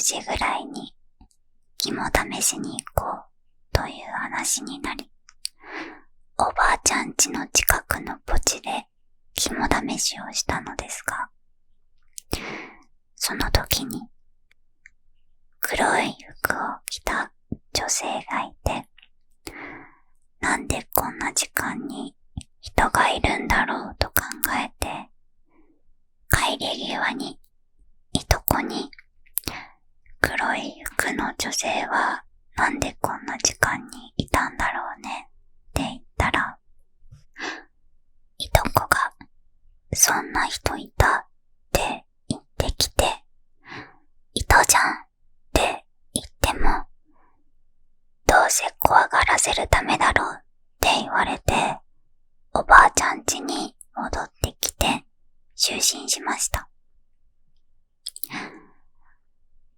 時ぐらいに肝試しに行こうという話になり、おばあちゃん家の近くの墓地で肝試しをしたのですが、その時に黒い服を着た女性がいて、なんでこんな時間に人がいるんだろうと考えて、帰り際にいとこに、黒い服の女性はなんでこんな時間にいたんだろうねって言ったら、いとこがそんな人いたって言ってきて、いたじゃんって言っても、どうせ怖がらせるためだろうって言われて、おばあちゃん家に戻ってきて就寝しました。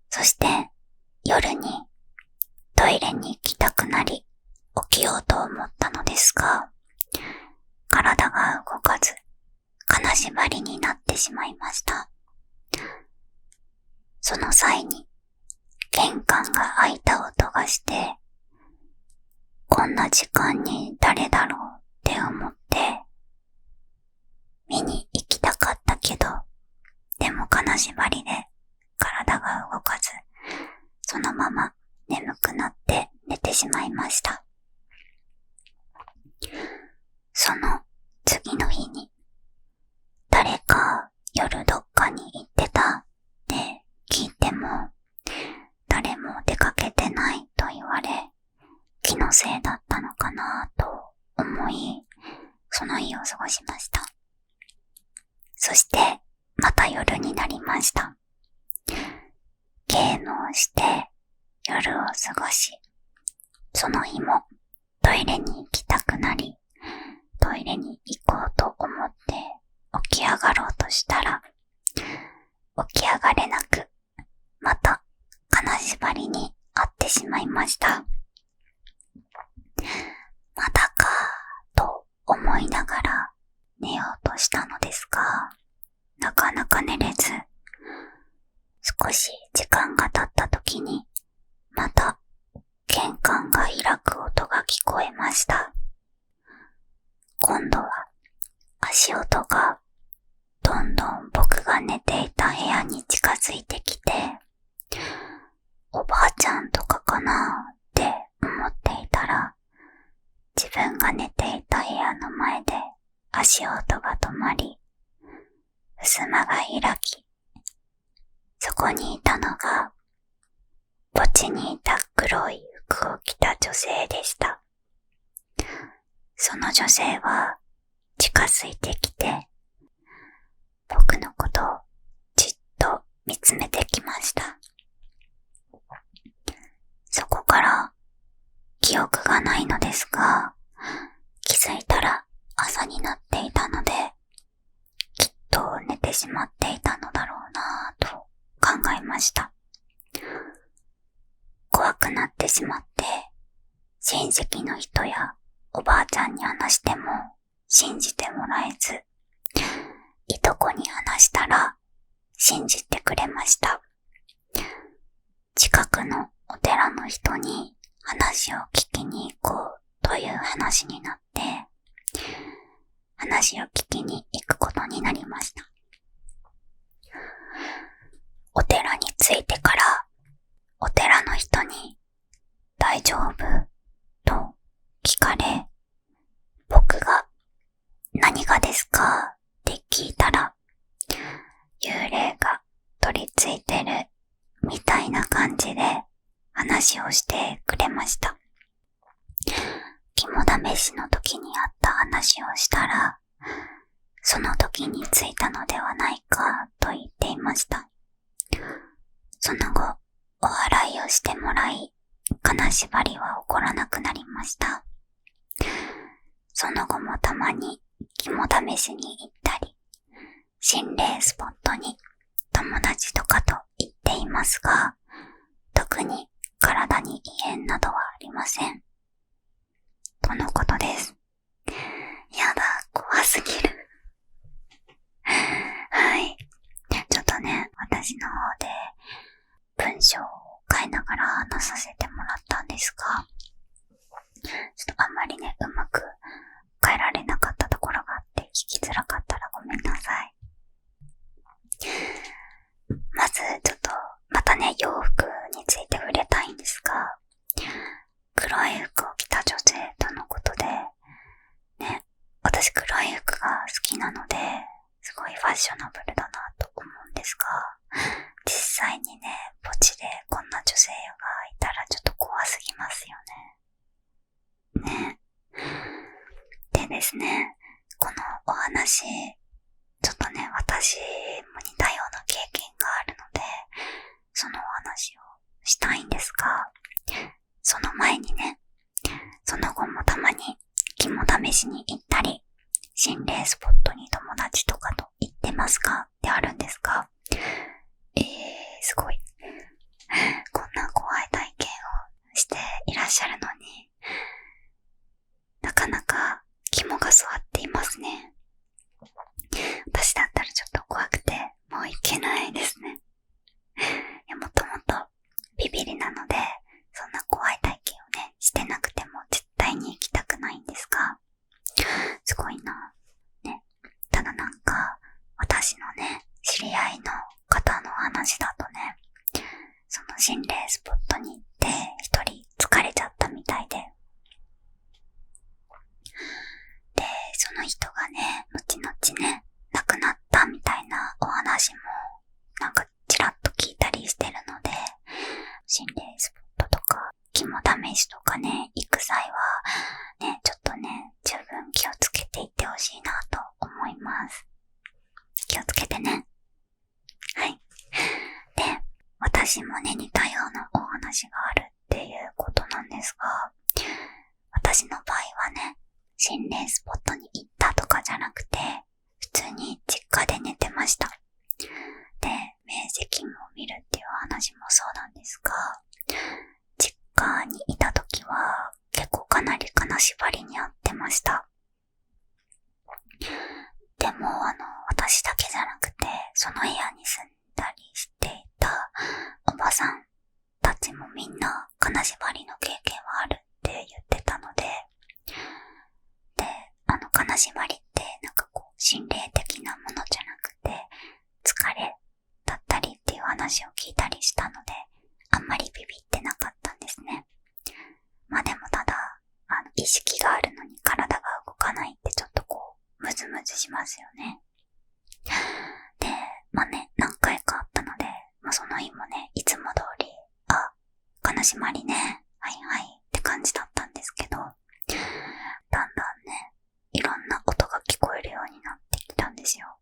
そして夜にトイレに行きたくなり起きようと思ったのですが、体が動かず金縛りになってしまいました。その際に玄関が開いた音がして、こんな時間に誰だろうって思って見に行きたかったけど、でも金縛りで体が動かず、そのまま眠くなって寝てしまいました。その次の日に、誰か夜どっかに行ってたって聞いても、誰も出かけてないと言われ、気のせいだったのかなと思い、その日を過ごしました。そしてまた夜になりました。芸能をして夜を過ごし、その日もトイレに行きたくなり、トイレに行こうと思って起き上がろうとしたら、起き上がれなく、また金縛りに遭ってしまいました。またかと思いながら寝ようとしたのですが、なかなか寝れず、少し時間が経った時にまた玄関が開く音が聞こえました。今度は足音がどんどん僕が寝ていた部屋に近づいてきて、おばあちゃんとかかなって思っていたら、自分が寝ていた部屋の前で足音が止まり、襖が開き、そこにいたのが墓地にいた黒い服を着た女性でした。その女性は近づいてきて、僕のことをじっと見つめてきました。そこから記憶がないのですが、気づいたら朝になっていたので、きっと寝てしまっていたのだろうなぁと考えました。怖くなってしまって、親戚の人やおばあちゃんに話しても信じてもらえず、いとこに話したら信じてくれました。近くのお寺の人に話を聞きに行こうという話になって、話を聞きに行くことになりました。お寺に着いてから、お寺の人に大丈夫と聞かれ、僕が何がですかって聞いたら、幽霊が取り付いてるみたいな感じで話をしてくれました。肝試しの時にあった話をしたら、その時についたのではないかと言っていました。その後、お祓いをしてもらい、金縛りは起こらなくなりました。その後もたまに肝試しに行ったり、心霊スポットに友達とかと行っていますが、特に体に異変などはありません。とのことです。やだ、怖すぎる。はい。ちょっとね、私の方で文章私もね、似たようなお話があるっていうことなんですが、私の場合はね、心霊スポットに行ったとかじゃなくて、普通に実家で寝てました。で、明晰夢を見るっていう話もそうなんですが、実家にいた時は結構かなり金縛りにあってました。でも私だけじゃなくて、その部屋に住んだりしていたおばさんたちもみんな金縛りの経験はあるって言ってたので、金縛りってなんかこう心霊的なものじゃなくて疲れだったりっていう話を聞いたりしたので、あんまりビビってなかったんですね。まあでもただ意識があるのに体が動かないってちょっとこうムズムズしますよね。で、まあね、何回かあったので、まあその日もね、いつも通り金縛りね、はいはいって感じだったんですけど、だんだんね、いろんな音が聞こえるようになってきたんですよ。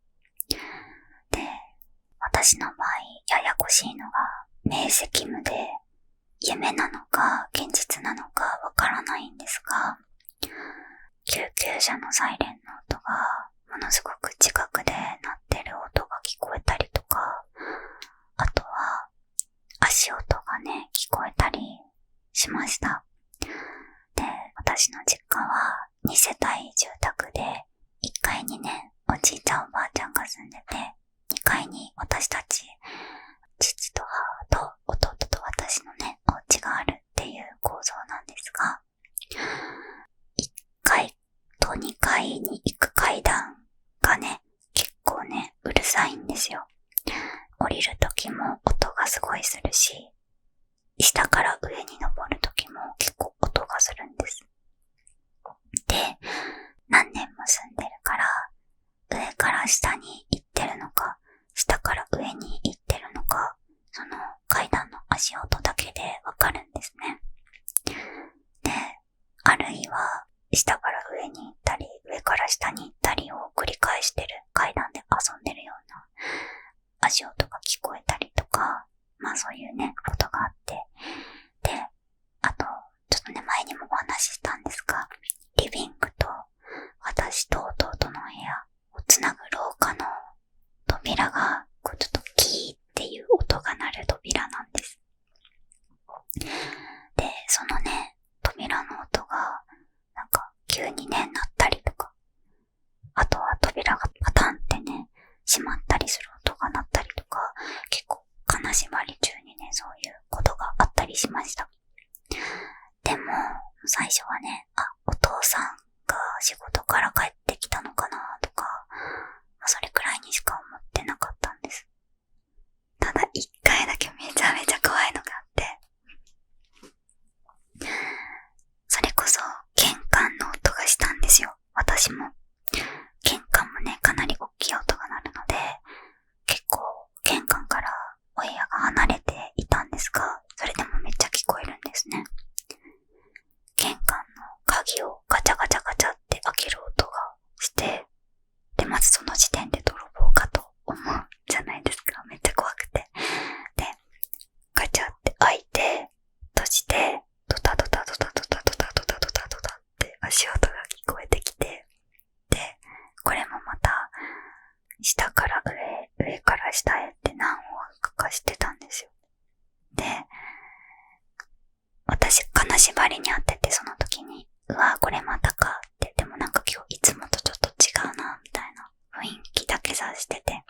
で、私の場合、ややこしいのが、明晰夢で、夢なのか現実なのかわからないんですが、救急車のサイレンの音がものすごく近くで鳴ってる音が聞こえたりとか、あとは足音がね、聞こえたりしました。で、私の実家は2世帯住宅で、1階にね、おじいちゃんおばあちゃんが住んでて、2階に私たち、父と母と弟と私のね、お家があるっていう構造なんですが、1階と2階に行く階段がね、結構ね、うるさいんですよ。降りる時も音がすごいするし、下から上に登る時も結構音がするんです。で、何年も住んでるから、上から下に行ってるのか、下から上に行ってるのか、その階段の足音だけでわかるんですね。で、あるいは下から上に行ったり、上から下に行ったりを繰り返してる、階段で遊んでるような足音が聞こえたりとか、まあそういうね、ことがあって、で、あと、ちょっとね、前にもお話ししたんですが、リビングと私と弟の部屋をつなぐ廊下の扉が、こうちょっとキーっていう音が鳴る扉なんです。で、そのね、扉の音が、なんか急にね、鳴ったりとか、あとは扉がパタンってね、閉まったりする音が鳴ったりとか、結構金縛り中にね、そういうことがあったりしました。でも、最初はね、お父さんが仕事から帰ってきたのかなとか、それくらいにしか思ってなかったんです。ただ一回だけめちゃめちゃ怖いのがあって、それこそ玄関の音がしたんですよ。私も。玄関もね、かなり大きい音が鳴るので、結構玄関からお部屋が離れていたんですが、それでもめっちゃ聞こえるんですね。玄関の鍵をガチャガチャガチャって開ける音がして、で、まずその時点で泥棒かと思うじゃないですか。めっちゃ怖くて。で、ガチャって開いて、閉じて、ドタドタドタドタドタドタドタドタって足音が聞こえてきて、で、これもまた、下から上から下へって何往復かしてたんですよ。で、私、金縛りにあってて、その時に、うわ、これまたかって、でもなんか今日いつもとちょっと違うな、みたいな雰囲気だけさしてて、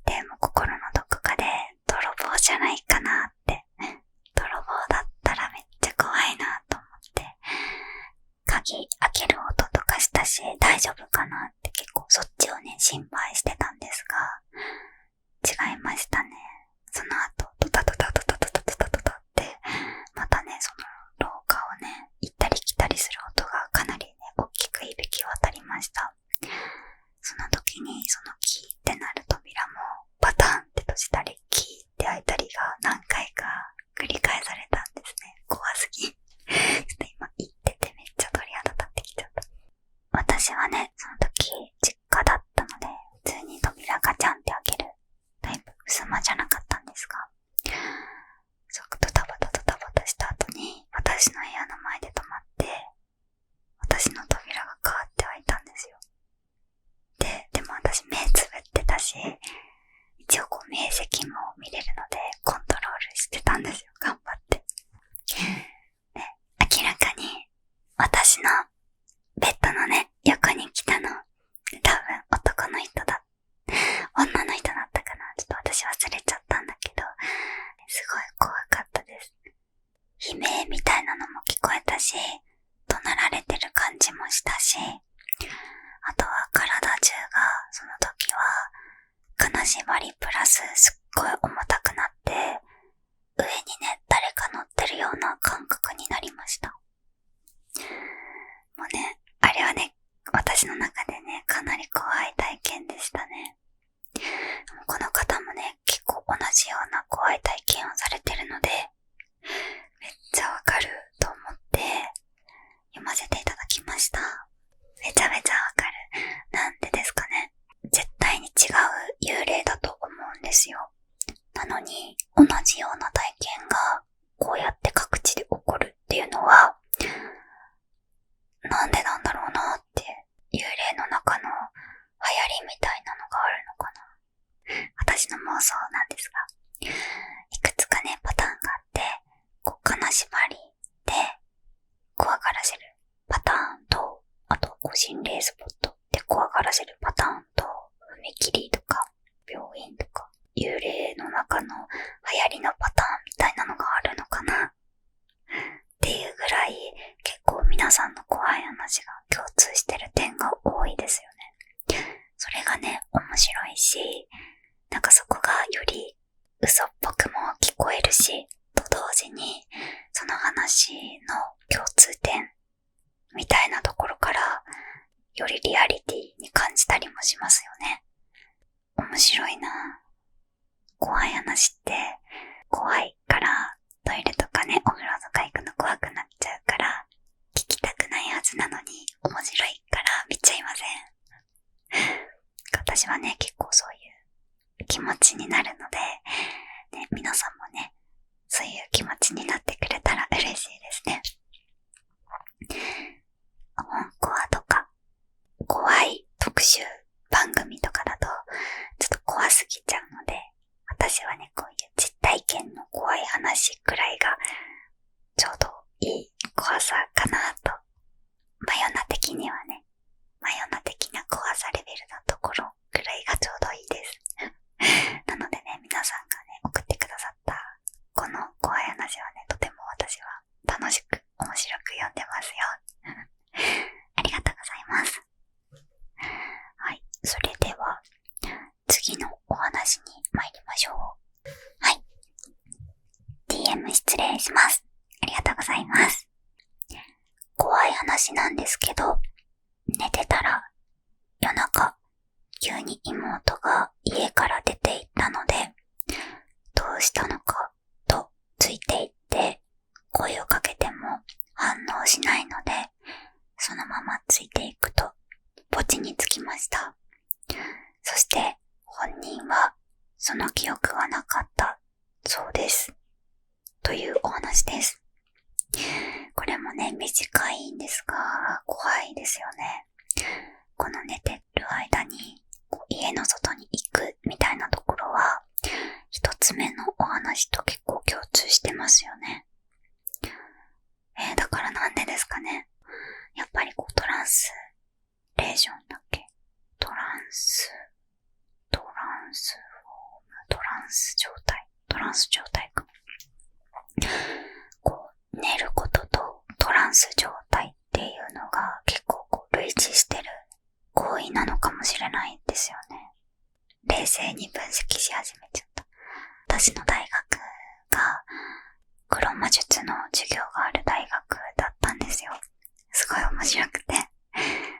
で、もう心のどこかで、泥棒じゃないかなって、泥棒だったらめっちゃ怖いなと思って、鍵開ける音とかしたし、大丈夫かなって結構そっちをね、心配してたんですが、違いましたね。その後、ドタドタドタドタドタドタって、またね、その廊下をね、行ったり来たりする音がかなりね、大きく響き渡りました。その時に、そのキーってなる扉も、パターンって閉じたり、キーって開いたりが何回か繰り返されたんですね。怖すぎ。ちょっと今言っててめっちゃ鳥肌立ってきちゃった。私はね、その時、実家だったので、普通に扉ガチャンって開けるタイプ、襖じゃなかったんですが、績も見れるのでコントロールしてたんですよ。頑張って。で、明らかに私のベッドのね、横に来たの、多分男の人だ。女の人だったかな。ちょっと私忘れちゃったんだけど、すごい怖かったです。悲鳴みたいなのも聞こえたし、怒鳴られてる感じもしたし、あとは体中がその時は金縛りプラスすっごい重たくなって、上にね、誰か乗ってるような感覚になりました。もうね、あれはね、私の中でね、かなり怖い体験でしたね。この方もね、結構同じような怖い体験をされてるので、めっちゃわかると思って読ませていただきました。めちゃめちゃわかる。なんでですかね。絶対に違う幽霊だと思うんですよ。なのに、同じような体験がこうやって各地で起こるっていうのは、なんでなんだろうなって、幽霊の中の流行りみたいなのがあるのかな。私の妄想なんですが、いくつかね、パターンがあって、金縛りで怖がらせるパターンと、あと心霊スポットで怖がらせるパターンと、踏切とか病院とか幽霊の中の流行りのパターンみたいなのがあるのかなっていうぐらい、結構皆さんの怖い話が共通してる点が多いですよね。それがね、面白いし、なんかそこがより嘘っぽくも聞こえるし、と同時にその話の共通点みたいなところからよりリアリティに感じたりもしますよね。面白いな。怖い話って怖いからトイレとかね、お風呂とか行くの怖くなっちゃうから聞きたくないはずなのに面白いから見ちゃいません。私はね、結構そういう気持ちになるので、ね、皆さんもね、そういう気持ちになってくれたら嬉しいですね。本コアとか怖い特集番組とかだとちょっと怖すぎちゃうので、私はね、こういう実体験の怖い話くらいがちょうどいい怖さかなと。マヨナ的にはね、マヨナ的な怖さレベルのところくらいがちょうどいいです。なのでね、皆さんがね、送ってくださったこの怖い話はね、とても私は楽しく面白く読んでますよ。ありがとうございます。はい、それでは次のお話に参りましょう。はい、DM 失礼します。ありがとうございます。怖い話なんですけど、寝てたら夜中急に妹が家から出て行ったので、どうしたのかとついて行って声をかけても反応しないので、そのままついていくと墓地に着きました。そして本人はその記憶がなかったそうです。というお話です。これもね、短いんですが怖いですよね。この寝てる間に家の外に行くみたいなところは一つ目のお話と結構共通してますよね。だからなんでですかね。やっぱりトランスレーションだっけ、トランス状態か。寝ることとトランス状態っていうのが結構類似してる行為なのかもしれないですよね。冷静に分析し始めちゃった。私の大学が黒魔術の授業がある大学だったんですよ。すごい面白くて、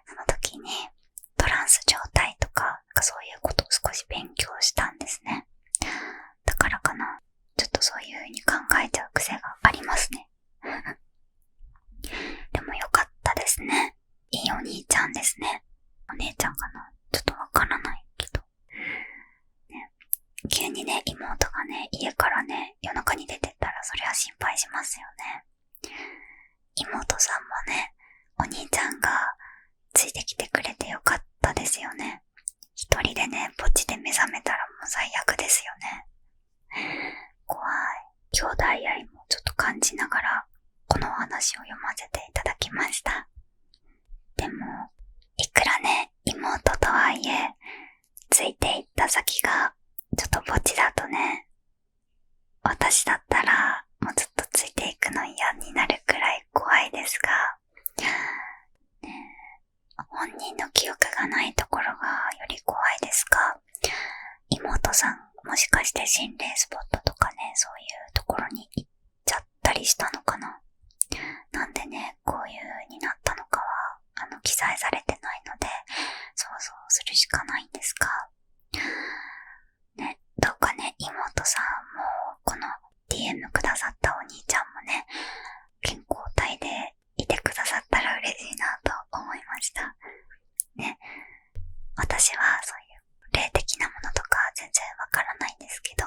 その時にトランス状態とかそういうことを少し勉強したんですね。だからかな、ちょっとそういう風に考えちゃう癖がありますね。でもよかったですね。いいお兄ちゃんですね。お姉ちゃんかな、ちょっとわからないけど、ね、急にね、妹がね、家からね、夜中に出てったらそりゃ心配しますよね。妹さんもね、お兄ちゃんがついてきてくれてよかったですよね。一人でね、墓地で目覚めたらもう最悪ですよね。感じながらこのお話を読ませていただきました。でもいくらね、妹とはいえついていった先がちょっとぼっちだとね、私だったらもうずっとついていくの嫌になるくらい怖いですが、本人の記憶がないところがより怖いですが、妹さんもしかして心霊スポットとかね、そういうところに行っちゃったりしたのかな。なんでね、こういう風になったのかは記載されてないので想像するしかないんですがね、どうかね、妹さんもこの DM くださったお兄ちゃんもね、健康体でいてくださったら嬉しいなと思いましたね。私はそういう霊的なものとか全然わからないんですけど、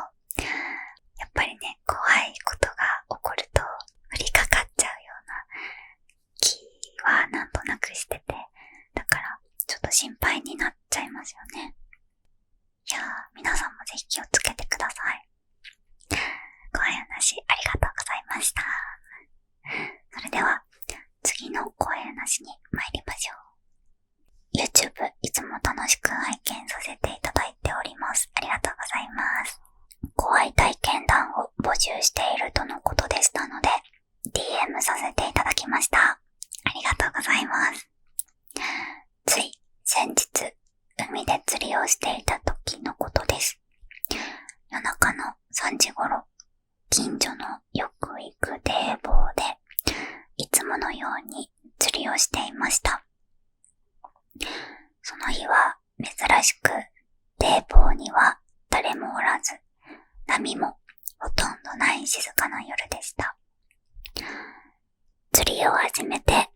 やっぱりね、怖いことが起こると降りかかっちゃうような気はなんとなくしてて、だからちょっと心配になっちゃいますよね。いやー、皆さんもぜひ気をつけてください。怖い話ありがとうございました。それでは次の怖い話に参りましょう。YouTube いつも楽しく拝見させていただいております。ありがとうございます。怖い体験談を募集しているとのことでしたので DM させていただきました。ありがとうございます。つい先日海で釣りをしていた時のことです。夜中の3時頃、近所のよく行く堤防でいつものように釣りをしていました。その日は珍しく堤防には誰もおらず、波もほとんどない静かな夜でした。釣りを始めて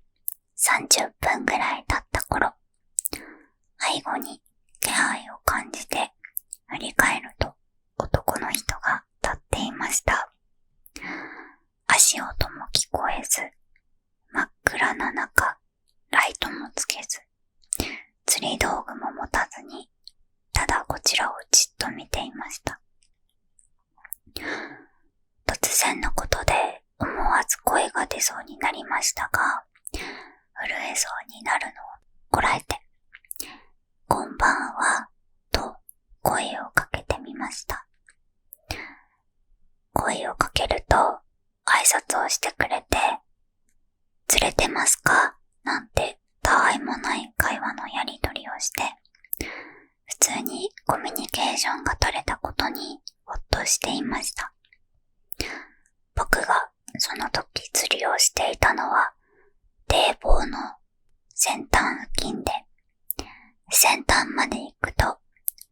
30分ぐらい経った頃、背後に気配を感じて振り返ると男の人が立っていました。足音も聞こえず、真っ暗な中、ライトもつけず、釣り道具も持たずに、ただこちらをじっと見ていました。突然のことで思わず声が出そうになりましたが、震えそうになるのをこらえて、こんばんは、と声をかけてみました。声をかけると挨拶をしてくれて、釣れてますかなんてたわいもない会話のやり取りをして、普通にコミュニケーションが取れたことにほっとしていました。僕がその時釣りをしていたのは堤防の先端付近で、先端まで行くと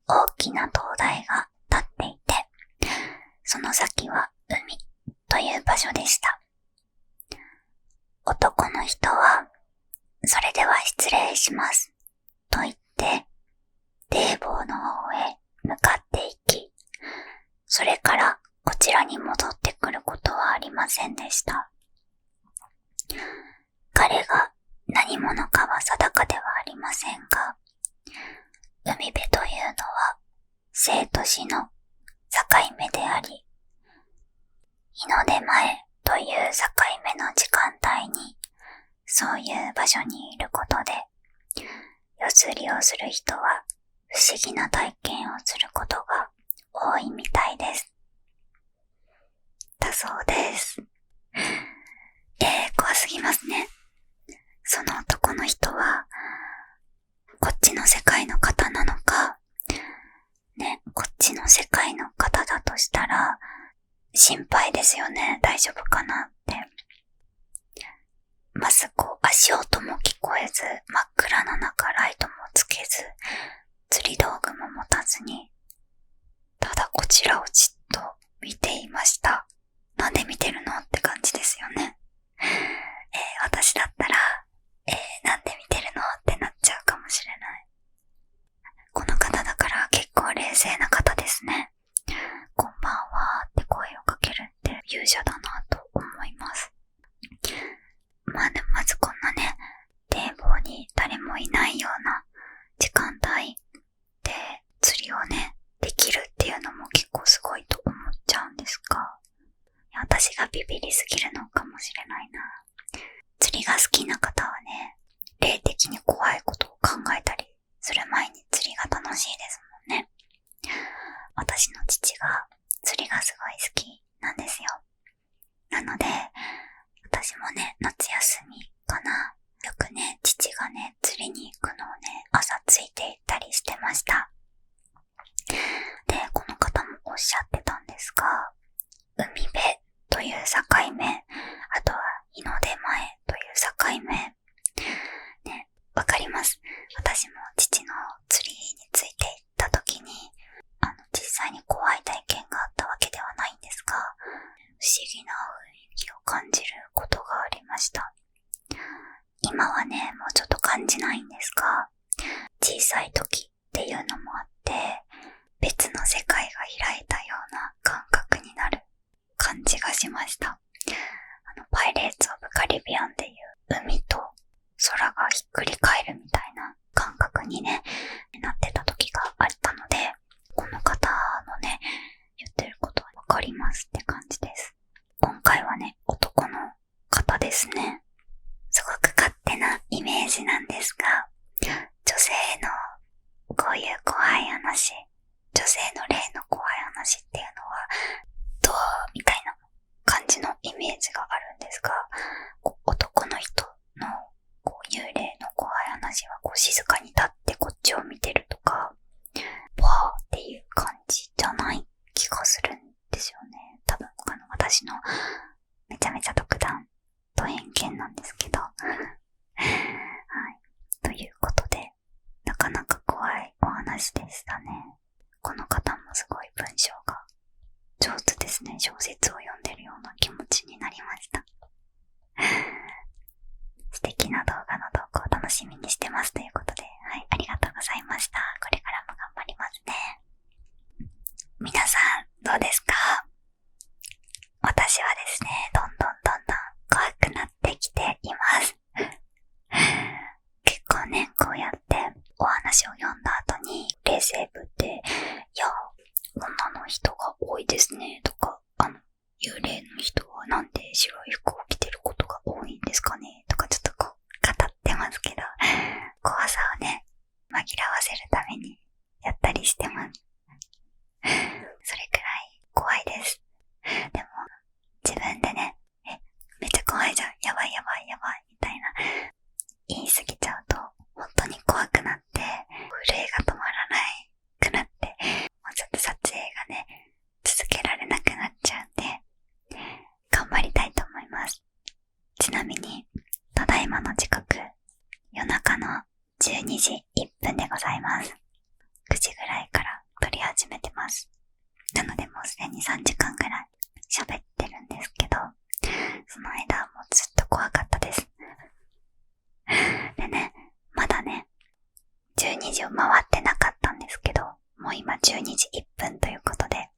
大きな灯台が立っていて、その先は海という場所でした。男の人は、それでは失礼します、と言って、堤防の方へ向かっていき、それからこちらに戻ってくることはありませんでした。彼が何者かは定かではありませんが、海辺というのは生と死の境目であり、日の出前という境目の時間帯にそういう場所にいることで、夜釣りをする人は不思議な体験をすることが多いみたいです。だそうです。怖すぎますね。その男の人はこっちの世界の方なのかね、こっちの世界の方だとしたら心配ですよね。大丈夫かなって。まず足音も聞こえず、真っ暗な中ライトもつけず、釣り道具も持たずに、ただこちらをじっと見ていました。なんで見てるのって感じですよね。私だったら、なんで見てるのってなっちゃうかもしれない。この方だから結構冷静な方ですね。こんばんはって声をかけるって勇者だなと思います。でもまずこんなね、堤防に誰もいないような時間帯で釣りをね、できるっていうのも結構すごいと思っちゃうんですが、私がビビりりすぎるのかもしれないな。釣りが好きな方はね、霊的に怖いことを考えたりする前に釣りが楽しいですもんね。私の父が釣りがすごい好きなんですよ。なので、私もね、夏休みかな。よくね、父がね、釣りに行くのをね、朝ついて行ったりしてました。で、この方もおっしゃってたんですが、海辺という境目、あとは日の出前という境目、ね、わかります。私も父の釣りについて行った時に、実際に怖い体験があったわけではないんですが、不思議な雰囲気を感じることがありました。今はね、もうちょっと感じないんですが、小さい時っていうのもあって、別の世界が開いたような感覚になる感じがしました。パイレーツ・オブ・カリビアンでいう海と空がひっくり返るみたいな感覚にね、なってた時があったので、この方のね、言ってることはわかりますって感じです。今回はね、男の方ですね。すごく勝手なイメージなんですが、女性のこういう怖い話、女性の霊の怖い話っていうのはどうみたいな感じのイメージがあるんですが、男の人の幽霊の怖い話は静かに立ってこっちを見てるとか、わーっていう感じじゃない気がするんですよね。多分私のめちゃめちゃ独断と偏見なんですけどはい。ということで、なかなか怖いお話でしたね。この方もすごい文章が上手ですね。小説を読んでるような気持ちになりました。素敵な動画の投稿を楽しみにしてますということで、はい、ありがとうございました。これからも頑張りますね。皆さん、どうですか？私はですね、どんどん怖くなってきています。結構ね、こうやってお話を読んだ後に、冷静部で、いや、女の人が多いですね、とか、幽霊の人はなんで白い服を着てることが多いんですかね、とかちょっと語ってますけど、怖さをね、紛らわせるためにやったりしてます。それくらい怖いです。でも、自分でね、めっちゃ怖いじゃん、やばいみたいな言い過ぎちゃうと本当に怖くなって震えが止まらないくなって、もうちょっと撮影がね続けられなくなっちゃうんで頑張りたいと思います。ちなみにただいまの時刻、夜中の12時1分でございます。9時ぐらいから撮り始めてます。なのでもうすでに3時間ぐらい喋ってるんですけど、その間もうずっと怖かったですでね、まだね12時を回ってなかったんですけど、もう今12時1分ということで、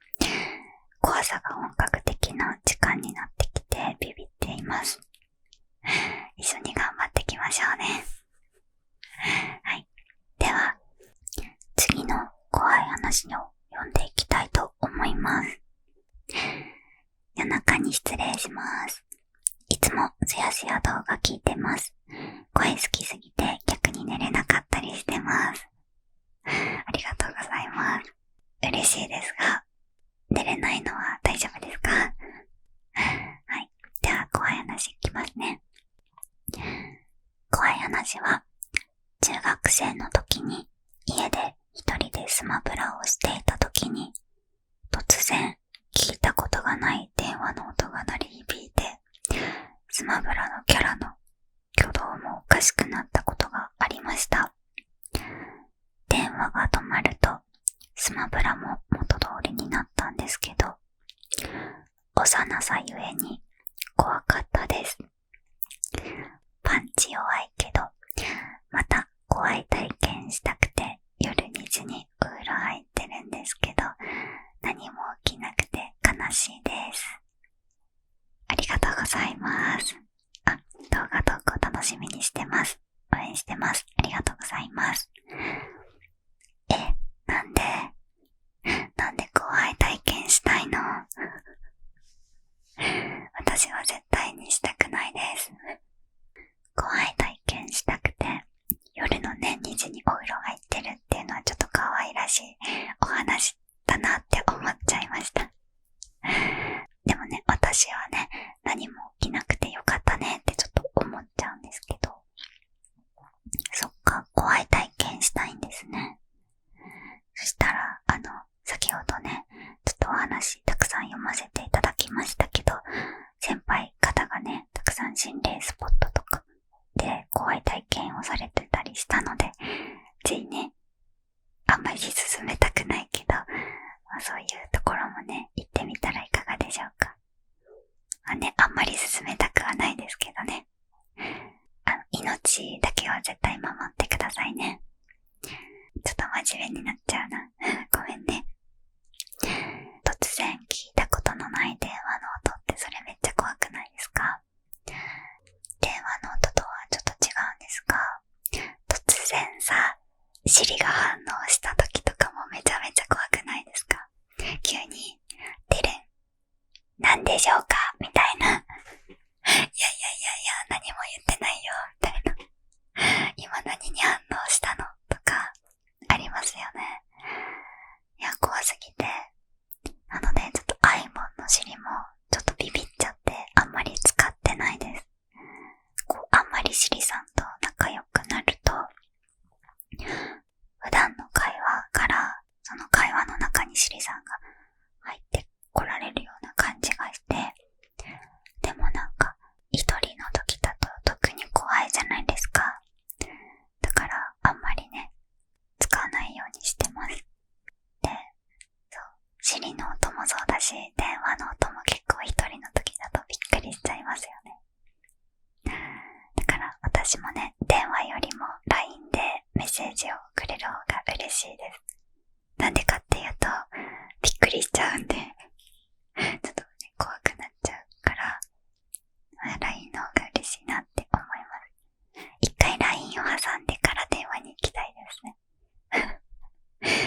怖さが本格的な時間になってきてビビっています。一緒に頑張っていきましょうね。はい。では、次の怖い話を読んでいきたいと思います。夜中に失礼します。いつもすやすや動画聞いてます。声好きすぎて逆に寝れなかったりしてます。ありがとうございます。嬉しいですが、寝れないのは大丈夫ですか？はい。では怖い話いきますね。怖い話は、中学生の時に家で一人でスマブラをしていた時に、突然聞いたことがない電話の音が鳴り響いて、スマブラのキャラの挙動もおかしくなったことがありました。電話が止まるとスマブラも元通りになったんですけど、幼さゆえに怖かったです。パンチ弱いけど、また怖い体験したくて夜2時にお風呂入ってるんですけど、何も起きなくて悲しいです。ありがとうございます。動画投稿楽しみにしてます。応援してます。ありがとうございます。なんで怖い体験したいの？ね、行ってみたらいかがでしょうか。あんまり進めたくはないですけどね。命だけは絶対守ってくださいね。ちょっと真面目になっちゃうな。ごめんね。突然聞いたことのない電話の音ってそれめっちゃ怖くないですか？電話の音とはちょっと違うんですが、突然さ、Siri が反応した時とかもめちゃめちゃ怖くないですか？急に、出る。なんでしょうかみたいな。いや、何も言ってないよ、みたいな。今何に反応したのとか、ありますよね。いや、怖すぎて。なので、ちょっと iPhone のSiriも、ちょっとビビっちゃって、あんまり使ってないです。あんまりSiriさんと仲良くなると、普段の会話から、その会話の中にSiriさんが入って来られるような感じがして、でもなんか、一人の時だと特に怖いじゃないですか。だから、あんまりね、使わないようにしてます。で、そう、Siriの音もそうだし、電話の音も結構一人の時だとびっくりしちゃいますよね。だから私もね、電話よりも LINE でメッセージをくれる方が嬉しいです。なんでかっていうと、びっくりしちゃうんで、ちょっとね、怖くなっちゃうから、LINE の方が嬉しいなって思います。一回 LINE を挟んでから電話に行きたいですね。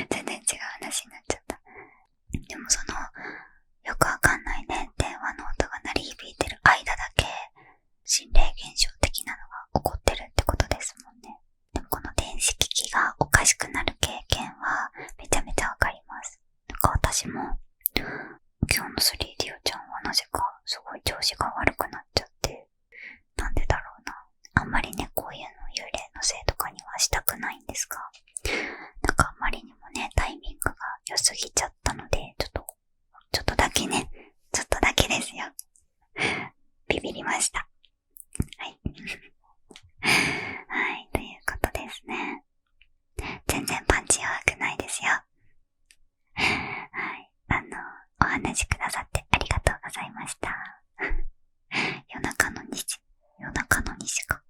全然違う話になっちゃった。でもよくわかんないね、電話の音が鳴り響いてる間だけ、心霊現象的なのが起こってるってことですもんね。でもこの電子機器がおかしくなる経験はめちゃめちゃわかります。なんか私も今日のスリーディオちゃんはなぜかすごい調子が悪くなっちゃって、なんでだろうな。あんまりね、こういうの幽霊のせいとかにはしたくないんですが、なんかあんまりにもね、タイミングが良すぎちゃったので、ちょっとだけね、ちょっとだけですよ。ビビりました。はい。はい、ということですね。全然パンチ弱くないですよ。はい、お話しくださってありがとうございました。夜中の2時か。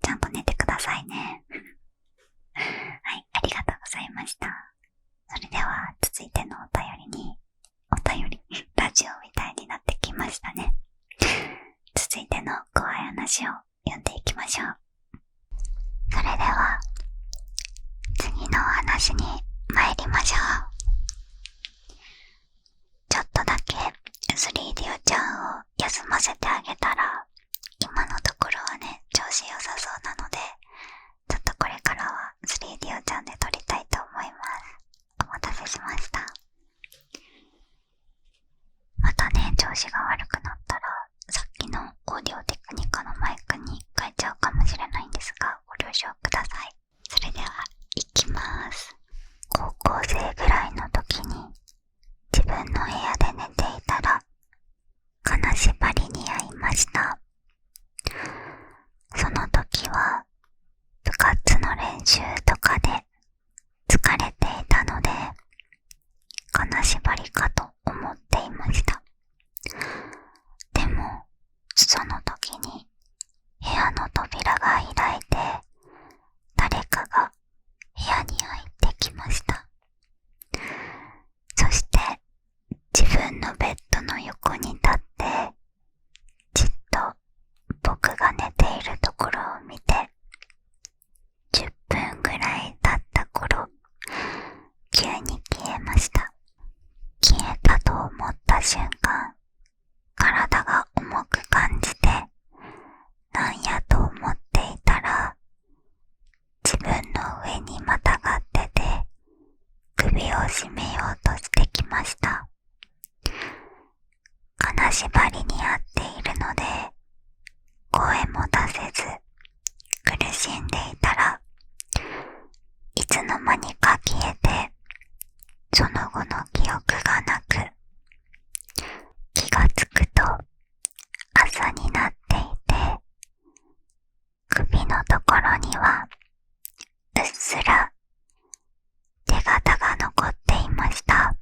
ちゃんと寝てくださいね。はい、ありがとうございました。それでは、続いてのお便り、ラジオみたいになってきましたね。続いての怖い話を読んでいきましょう。それでは、次のお話に参りましょう。ちょっとだけスリーディオちゃんを休ませてあげたら、今のところはね、調子良さそうなので、ちょっとこれからはスリーディオちゃんで撮りたいと思います。お待たせしました。またね、調子が悪くなったら、さっきのオーディオテクニカのマイクに変えちゃうかもしれないんですが、ご了承ください。それでは、いきます。高校生ぐらいの時に、自分の部屋で寝ていたら、金縛りに遭いました。その時は、部活の練習とかで疲れていたので、金縛りかと思っていました。でも、その時に部屋の扉が開いて、誰かが部屋に入ってきました。そして、自分のベッドの横に立って、じっと僕が寝ているところを見て、10分ぐらい経った頃、急に消えました。消えたと思った瞬間、体が重く感じて、なんやと思っていたら、自分の上にまたがってて、首を絞めようとしてきました。金縛りに遭っているので、声も出せず、苦しんでいたら、いつの間にか消えて、その後の記憶がなく、気がつくと朝になっていて、首のところにはうっすら手形が残っていました。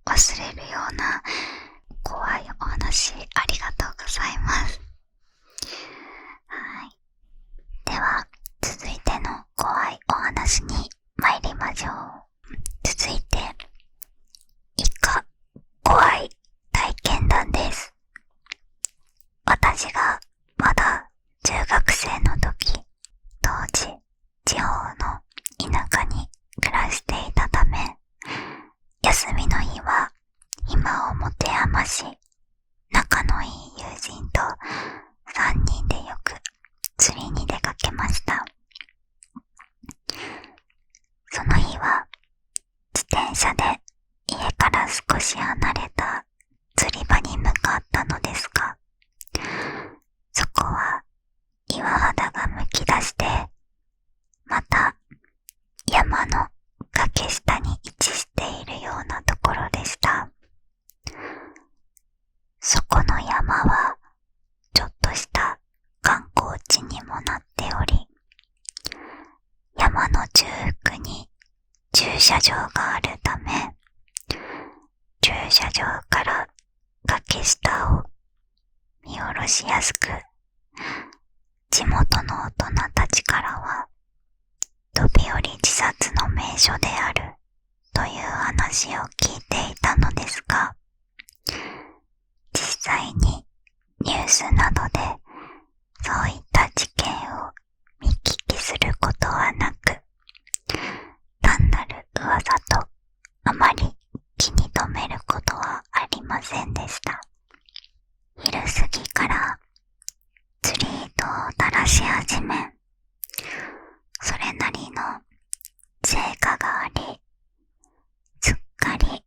忘れるような怖いお話ありがとうございます。はい。では、続いての怖いお話に参りましょう。続いて、以下、怖い体験談です。私がまだ中学生の時、当時、地方の田舎に暮らしていたため、休みの日は暇を持て余し、仲のいい友人と3人でよく釣りに出かけました。その日は自転車で家から少し離れた釣り場に向かったのですが、そこは岩肌がむき出して、また山の崖下に位置しているようなところでした。そこの山はちょっとした観光地にもなっており、山の中腹に駐車場があるため、駐車場から崖下を見下ろしやすく、地元の大人たちからは飛び降り自殺の名所であるという話を聞いていたのですが、実際にニュースなどでそういった事件を見聞きすることはなく、単なる噂とあまり気に留めることはありませんでした。昼過ぎから釣り糸を垂らし始め、それなりの成果があり、すっかり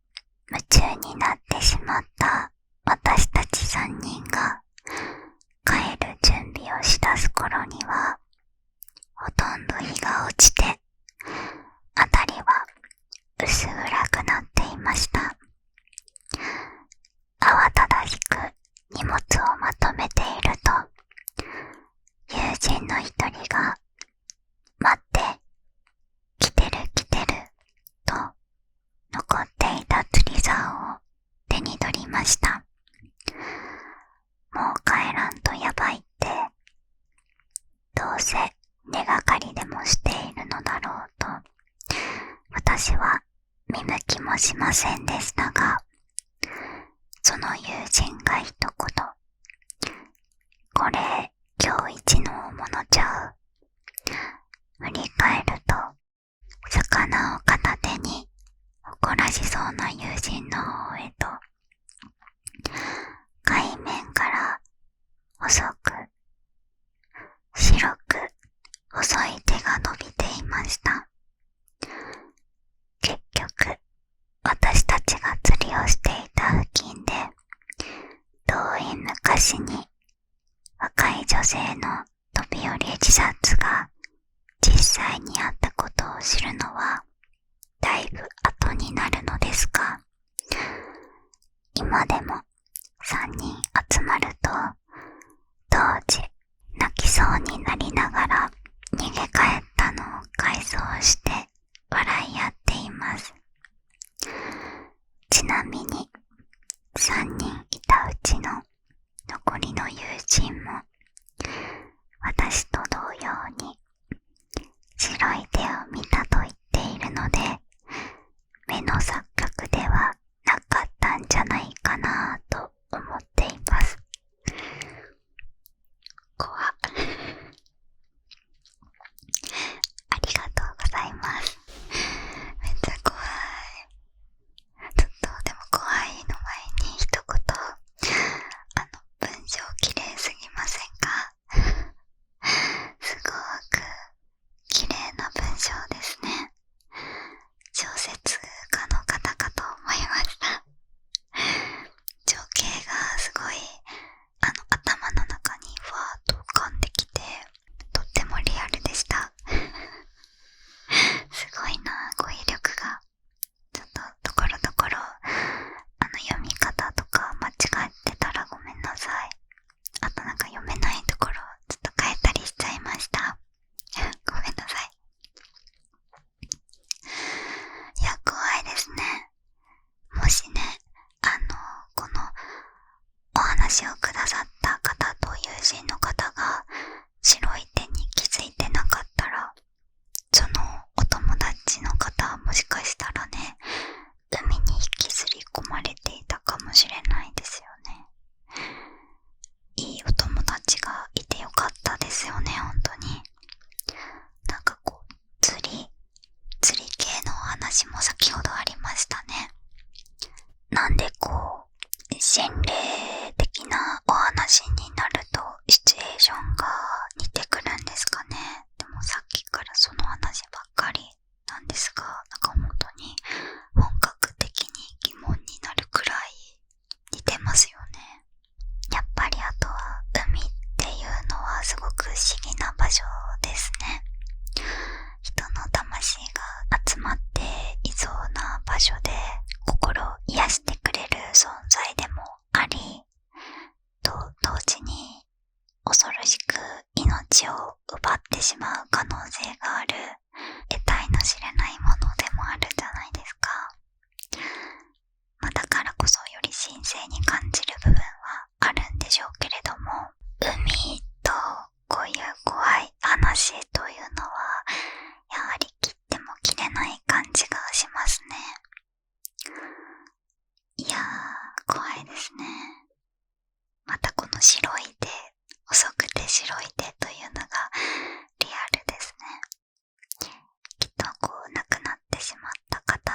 夢中になってしまった私たち3人が帰る準備をしだす頃には、ほとんど日が落ちて、辺りは薄暗くなっていました。慌ただしく荷物をまとめていると、友人の一人が、待って、来てる来てる、と残っていた釣り竿を手に取りました。もう帰らんとやばいって、どうせ根がかりでもしているのだろうと、私は見向きもしませんでしたが、その友人が一言、これ今日一の大物ちゃう。振り返ると、魚を片手に誇らしそうな友人の方へと、海面から細く白く細い手が伸びていました。結局、私たちが釣りをしていた付近で、遠い昔に若い女性の飛び降り自殺が実際にあったことを知るのはだいぶ後になるのですが、今でも3人集まると、当時泣きそうになりながら逃げ帰ったのを回想して笑い合っています。ちなみに3人いたうちの残りの友人も私と同様に白い手を見たと言っているので、目の錯覚ではなかったんじゃないかなと思っています。怖っありがとうございます。めっちゃ怖い。ちょっとでも怖い話をくださった方と友人の方が白い手に気づいてなかったら、そのお友達の方はもしかしたらね、海に引きずり込まれていたかもしれないですよね。いいお友達がいてよかったですよね、本当に。なんかこう、釣り系のお話も先ほどありましたね。なんでこう、心霊的なお話になるとシチュエーションが似てくるんですかね。でもさっきからその話ばっかりなんですが、なんか本当に本格的に疑問になるくらい似てますよね。やっぱりあとは海っていうのはすごく不思議な場所ですね。人の魂が集まっていそうな場所で、心を癒してくれる存在でもあり、と同時に恐ろしく命を奪ってしまう可能性がある得体の知れないものでもあるじゃないですか。だからこそより神聖に感じる部分はあるんでしょうけれども、海とこういう怖い話というのはやはり切っても切れない感じがしますね。いやー、怖いですね。またこの白い手、遅くて白い手というのがリアルですね。きっとこう亡くなってしまった方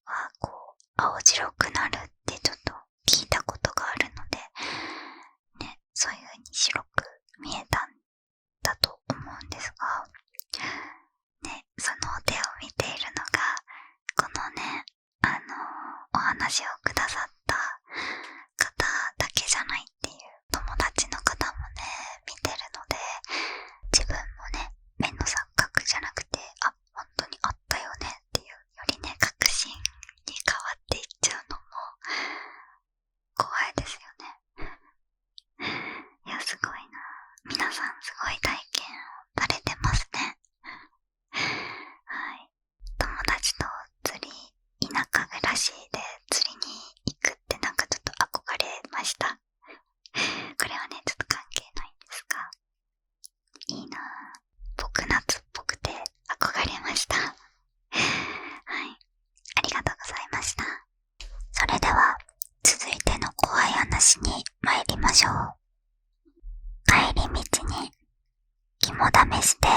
はこう青白くなるってちょっと聞いたことがあるのでね、そういう風に白く見えたんだと思うんですがね、その手を見ているのがこのね、お話をくださった方だけじゃないっていう友達の方もね見てるので、自分もね目の錯覚じゃなくて、あ、本当にあったよねっていうよりね、確信に変わっていっちゃうのも怖いですよね。いや、すごいな。皆さんすごい体験をされてますね。はい。友達と釣り、田舎暮らしで釣りに行くってなんかちょっと憧れました。これはね、ちょっと関係ないんですが、いいなぁ。僕夏っぽくて憧れました。はい。ありがとうございました。それでは、続いての怖い話に参りましょう。帰り道に肝試しで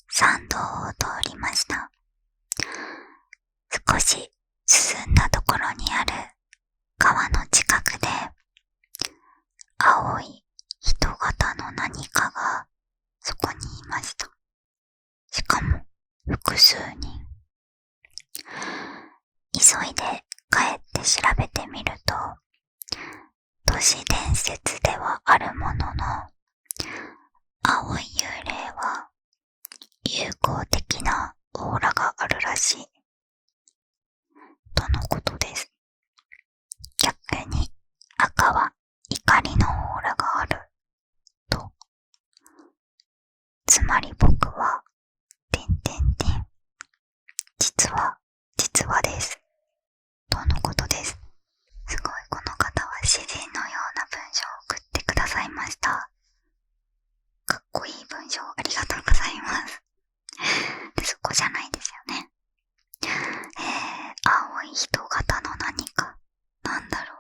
山道を通りました。少し進んだところにある川の近くで、青い人型の何かがそこにいました。しかも複数人。急いで帰って調べてみると、都市伝説ではあるものの、青い幽霊は有効的なオーラがあるらしいとのことです。逆に赤は怒りのオーラがあると。つまり僕は実はですとのことです。すごい、この方は詩人のような文章を送ってくださいました。かっこいい文章ありがとうございます。で、そこじゃないですよね。青い人型の何か、なんだろう。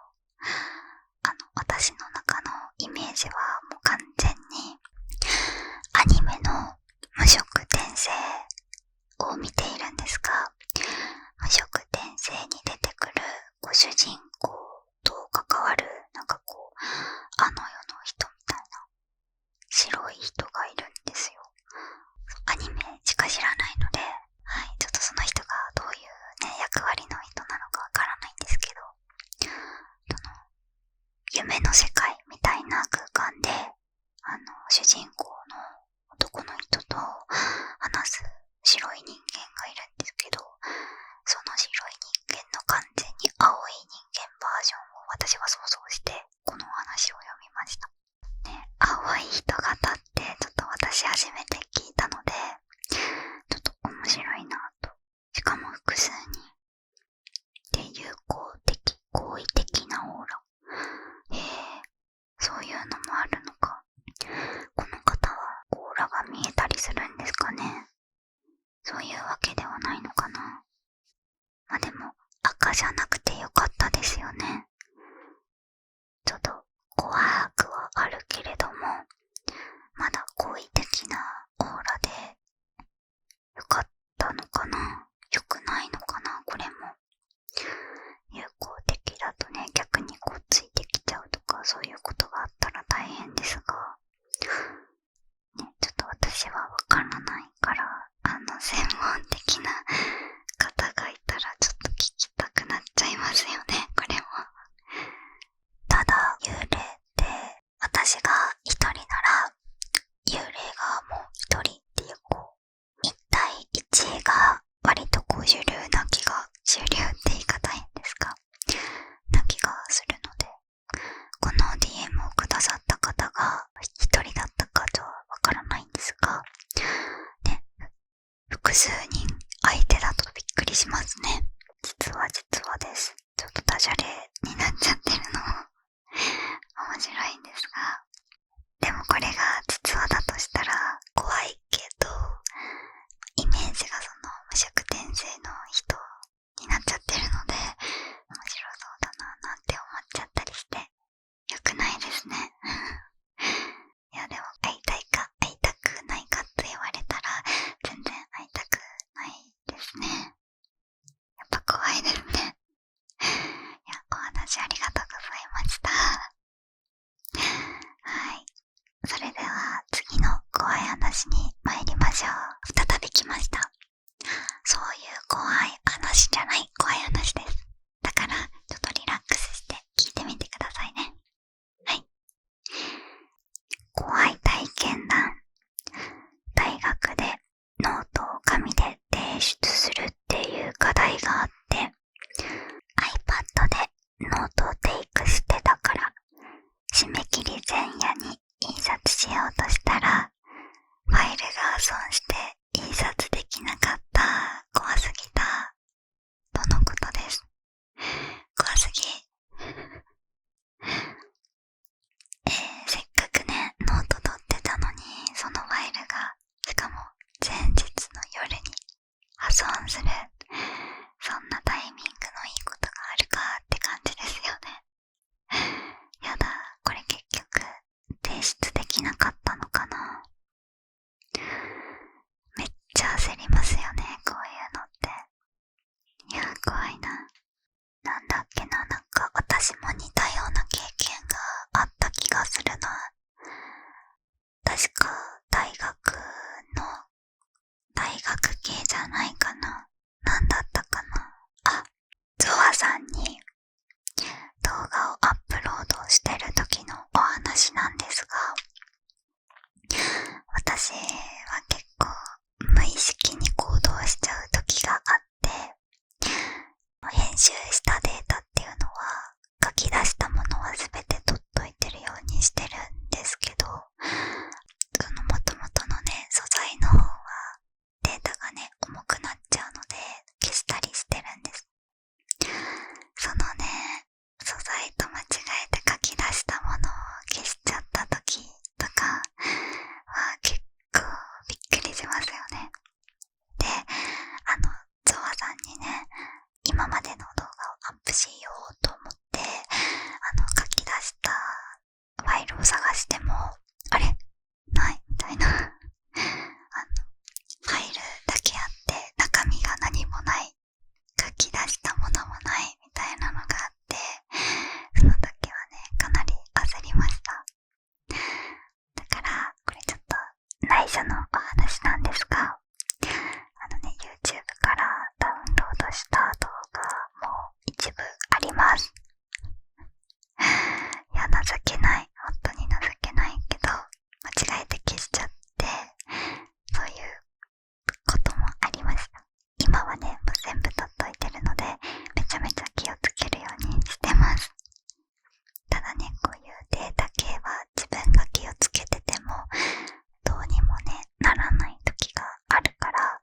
私の中のイメージはもう完全にアニメの無色転生を見ているんですが、無色転生に出てくるご主人公と関わるなんかこうあの世の人みたいな白い人がいるんですよ。アニメしか知らないので、はい、ちょっとその人がどういうね役割の人なのかわからないんですけど、夢の世界みたいな空間で主人公の男の人と話す白い人間がいるんですけど、その白い人間の完全に青い人間バージョンを私は想像してこのお話を読みました。ね、青い人型ってちょっと私初めて聞いたので、ちょっと面白いなと。しかも複数に。で、有効的、好意的なオーラ。じゃなくてよかったですよね。ちょっと怖くはあるけれども、まだ好意的なオーラでよかったのかな、良くないのかな。これも友好的だとね、逆にこうついてきちゃうとか、そういうことがあったら大変ですが、ね、ちょっと私はわからないから、専門的な方がいたらちょっと聞きたくなっちゃいますよね、これも。ただ幽霊って私が一人なら、幽霊がもう一人っていう一対一が割と主流な気が、主流って言い方変ですか、な気がするので、この DM をくださった方が一人だったかとはわからないんですが、ね、複数人相手だとびっくりしますね。実はです。ちょっとダジャレになっちゃってるのも面白いんですが、でもこれが実話だとしたら怖いけど、イメージがその無色転生の人になっちゃってるので、面白そうだななんて思っちゃったりして、良くないですね。いやでも会いたいか会いたくないかって言われたら全然会いたくないですね。やっぱ怖いですね。いや、お話ありがとうございました。はい。それでは次の怖い話に参りましょう。再び来ました。そういう怖い話じゃない怖い話です。だからちょっとリラックスして聞いてみてくださいね。はい。怖い体験談。大学でノートを紙で提出するっていう課題があって、 iPad でノートをテイクしてたから、締め切り前夜に印刷しようとしたらファイルが損して印刷できなかった。怖すぎたとのことです。怖すぎ。せっかくねノート取ってたのに、そのファイルがしかも前日の夜に破損する。そんなタイミングのいいことがあるかって感じですよね。やだ、これ結局提出できなかったのかな。めっちゃ焦りますよね、こういうのって。いや、怖いな。なんだっけな、なんか私も似たような経験があった気がするな。確か大学系じゃないかな。なんだったかな。あ、ゾワさんに動画をアップロードしてる時のお話なんですが、私は結構無意識に行動しちゃう時があって、編集したデータっていうのは書き出したものは全て取っといてるようにしてるんですけど、その元々のね素材の方はデータがね重くなっちゃうので消したりしてるんです。そのね素材と間違えて書き出したものを消しちゃった時とかは結構びっくりしますよね。で、ゾワさんにね、今までの動画をアップしようと思って書き出したファイルを探しても、あれないみたいなファイルだけあって中身が何もない、書き出したものもないみたいなのがあって、その時はねかなり焦りました。だからこれちょっと内緒のお話なんですが、YouTube からダウンロードした動画も一部あります。いや、情けない。本当に情けないけど、間違えて消しちゃって、そういうこともありました。今はね、もう全部取っといてるので、めちゃめちゃ気をつけるようにしてます。ただね、こういうデータ系は自分が気をつけてても、どうにもね、ならない時があるから、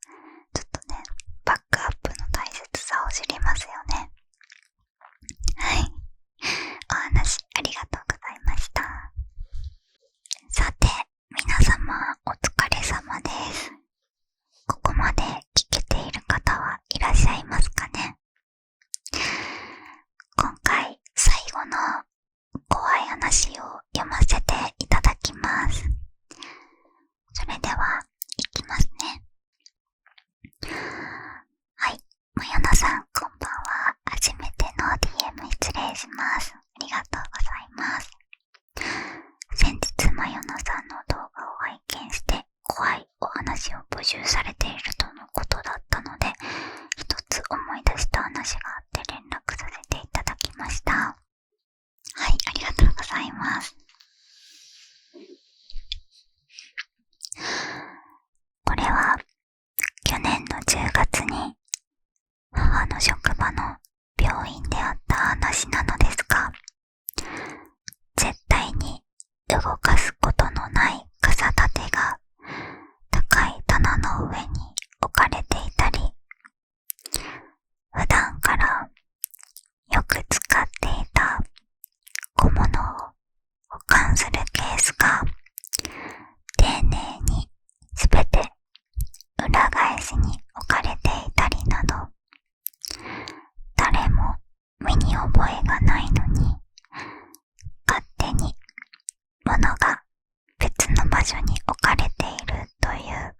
ちょっとね、バックアップの大切さを知りますよね。はい。後の怖い話を読ませていただきます。それでは、いきますね。はい。まやなさん、こんばんは。初めての DM 失礼します。ありがとうございます。先日、まやなさんの動画を拝見して、怖いお話を募集されているとのことだったので、一つ思い出した話があって連絡させていただきました。はい、ありがとうございます。これは去年の10月に母の職場の病院であった話なのですが、絶対に動かすことのない傘立てが高い棚の上に置かれていたり、普段からよく使っていた小物を保管するケースが丁寧にすべて裏返しに置かれていたりなど、誰も身に覚えがないのに勝手に物が別の場所に置かれているという、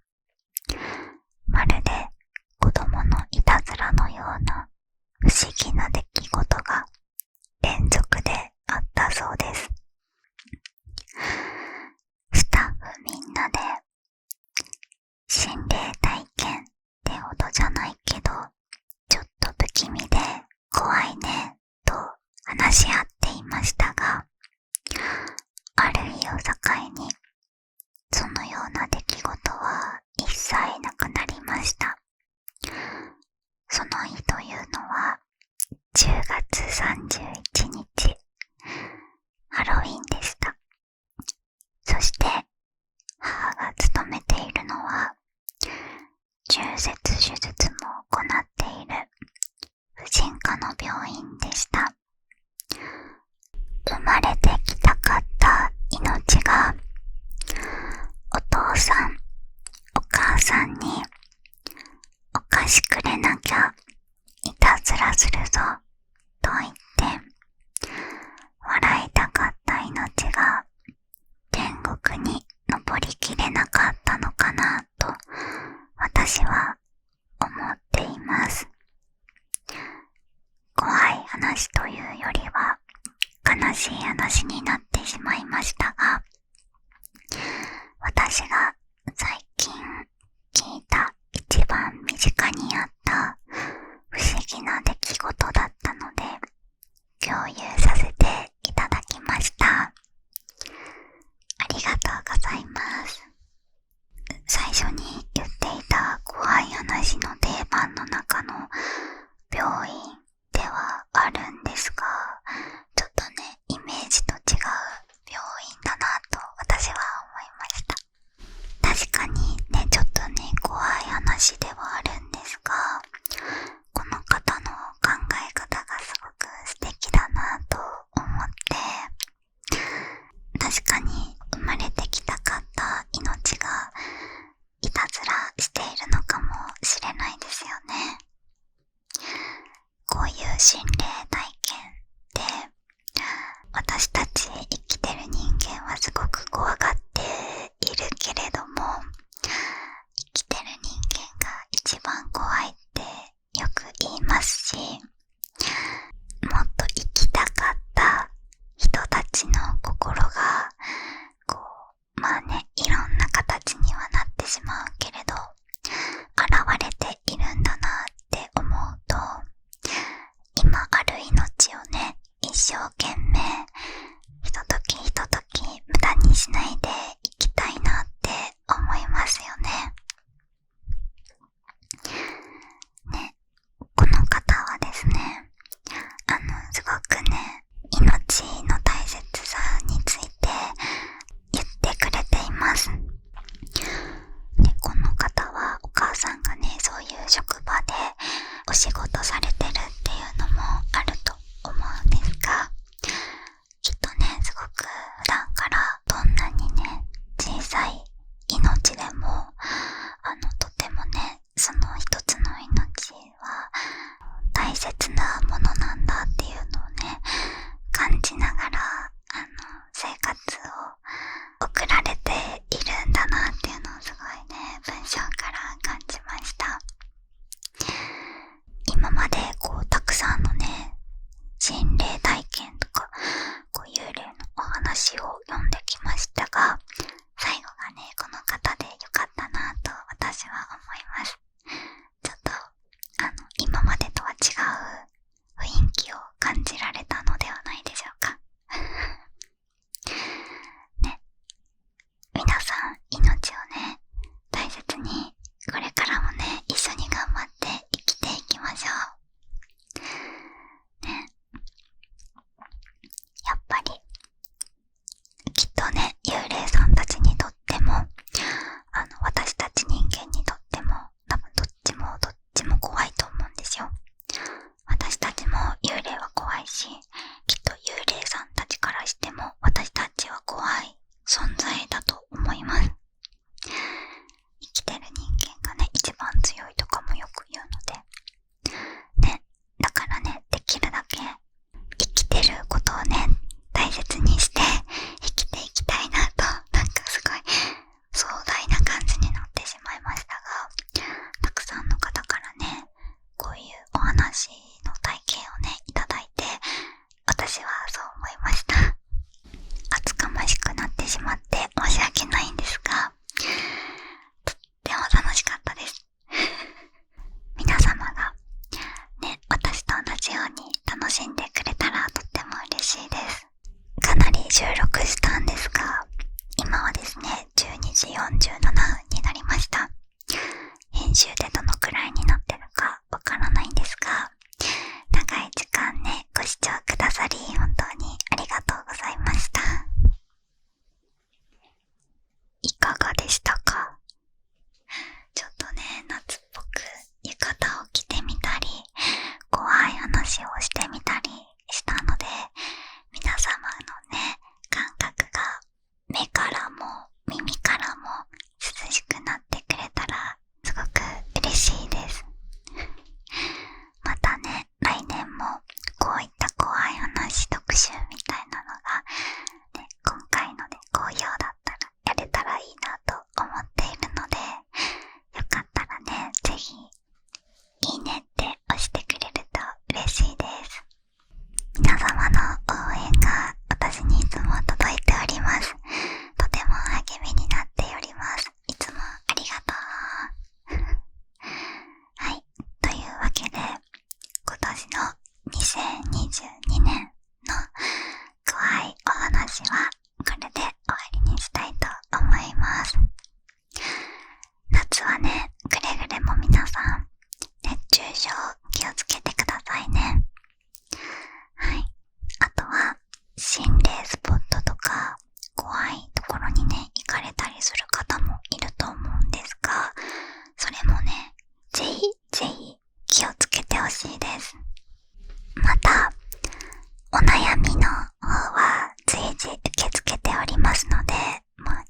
まるで子供のいたずらのような不思議な出来事が連続であったそうです。スタッフみんなで心霊体験ってほどじゃないけど、ちょっと不気味で怖いねと話し合っていましたが、ある日を境にそのような出来事は一切なくなりました。その日というのは10月31日、ハロウィンでした。そして母が勤めているのは中絶手術も行っている婦人科の病院でした。生まれてきたかった命がお父さんお母さんにお菓子くれなきゃいたずらするぞと言って笑いたかった命が天国に登りきれなかったのかなと私は思っています。怖い話というよりは悲しい話になってしまいましたが、私が最近聞いた一番身近にあった不思議な出来事だったので共有させていただきました。ありがとうございます。最初に言っていた怖い話の定番の中の病院ではあるんですが、ちょっとね、イメージと違う病院だなと私は思いました。確かにね、ちょっとね、怖い話ではあるんですが、この方の考え方がすご様の応援が私にいつも届いております。とても励みになっております。いつもありがとう。はい、というわけで今年の2022年の怖いお話はこれで終わりにしたいと思います。夏はね、くれぐれも皆さん熱中症気をつけてくださいね。はい、あとは心霊スポットとか怖いところにね行かれたりする方もいると思うんですが、それもねぜひぜひ気をつけてほしいです。またお悩みの方は随時受け付けておりますので、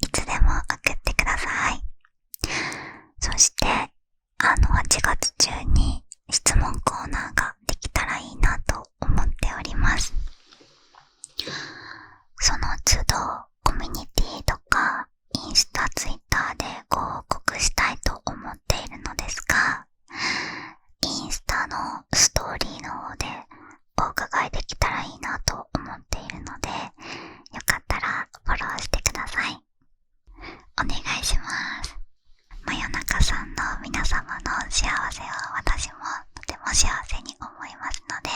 いつでも送ってください。そして8月中に質問コーナーができたらいいなと思っております。その都度コミュニティとかインスタ、ツイッターでご報告したいと思っているのですが、インスタのストーリーの方でお伺いできたらいいなと思っているので、よかったらフォローしてください。お願いします。真夜中さんの皆様の幸せを私もとても幸せに思いますので、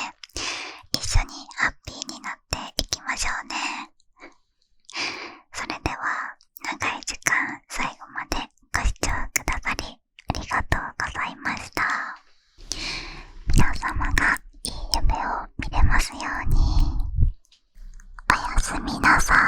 一緒にハッピーになっていきましょうね。それでは長い時間最後までご視聴くださりありがとうございました。皆様がいい夢を見れますように。おやすみなさい。